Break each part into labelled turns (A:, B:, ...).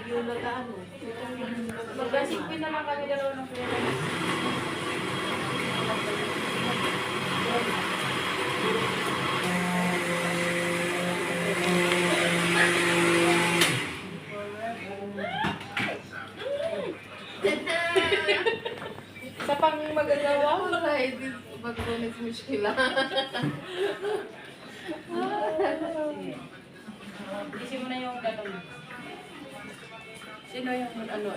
A: Yung nag-ano.
B: Magkasipin na lang kami dalawa ng pera. Sa pang magagawa mo na hindi magkunis muskila. Isin mo na yung ganun. Sino yung ano?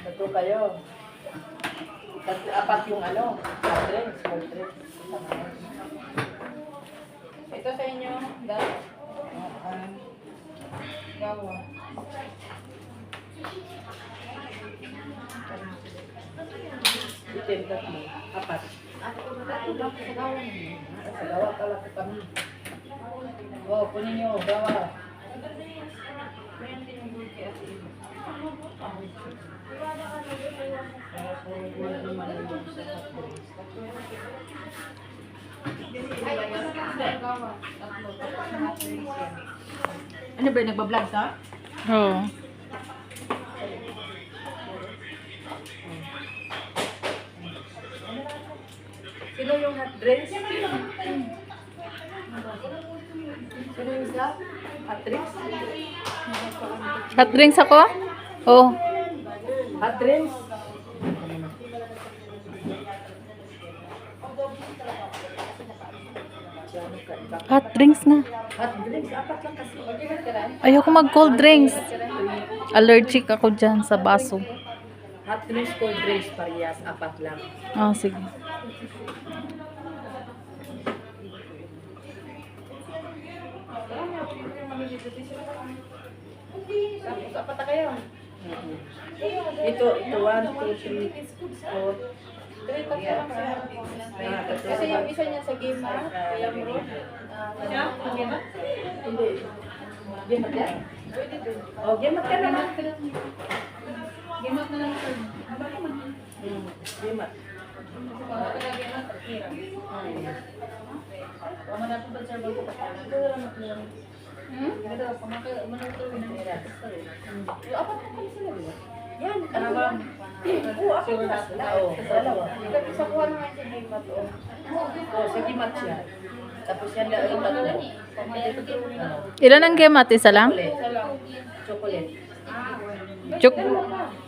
C: Tatlo kayo. Apat yung ano, hot drinks, cold drinks.
B: Ito sa inyo, dahil gawa.
C: Itim, tatlo, apat. Sa gawa pala ko kami. Oh, kunin nyo, gawa.
A: Ano ba, nagbablog ka?
D: Oo.
C: Sino yung hot drinks? Sino yung isa? Hot drinks?
D: Hot drinks ako? Oh.
C: Hot drinks?
D: Hot drinks nga.
C: Hot drinks, apat lang kasi.
D: Ayoko mag cold drinks. Allergic ako dyan sa baso.
C: Hot drinks, cold drinks, parehas, apat lang.
D: Ah, sige.
B: Tapos, apat na kayo.
C: Ito, 1, 2, 3, 4.
B: Kasi yung isa niya sa game ha, kaya mo ron.
C: Hindi. Gemat yan? Oh, gemat ka naman.
B: Game na lang sir.
C: Gemat. Yan, ano ba? Oo, ako na sila. Oo, dalawa.
B: Isa kuha naman sa game at o.
C: Oo, sa gemat siya. Tapos yan lang yung tatlo.
D: Ilan ang game at isa lang?
C: Chocolate.
B: Isa lang.
C: Chocolate.
D: Chuk.
C: Chocolate.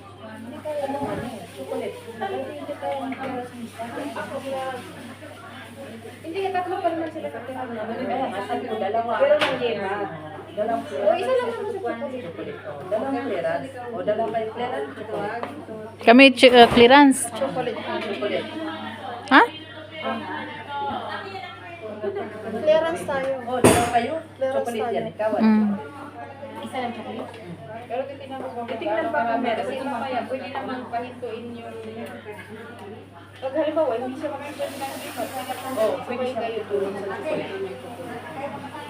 B: Hindi ka tatlo pa naman sila tatlo.
C: Kaya nga, sabi ko, dalawa. Pero ng gemat. Dalawang
B: O isa lang naman sa chocolate.
C: dalawang clearance. O dalawang kayo clearance.
D: Kami clearance.
C: Chocolate. Chocolate.
D: Ha?
B: Clearance tayo.
C: O, dalawa kayo. Chocolate yan. Ikaw.
D: Mm.
B: Isa lang chocolate. Pero titignan ko kung
C: Titignan pa kami.
B: Kasi mamaya, pwede naman pahintuin yung... Pag halimbawa, hindi siya makaintindi ng game.
C: Oh, pwede siya kayo tulong sa chocolate.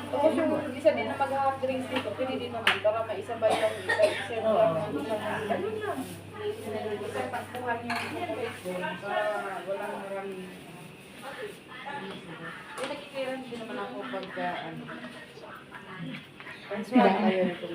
B: Tapos yung isa din na mag-half drinks dito, pwede din naman para maisabay lang isa isang pagkuhan yung chocolate doon para walang maraming... Yung nakikirang din naman ako pagka ano.
C: Pansuhan kayo ito.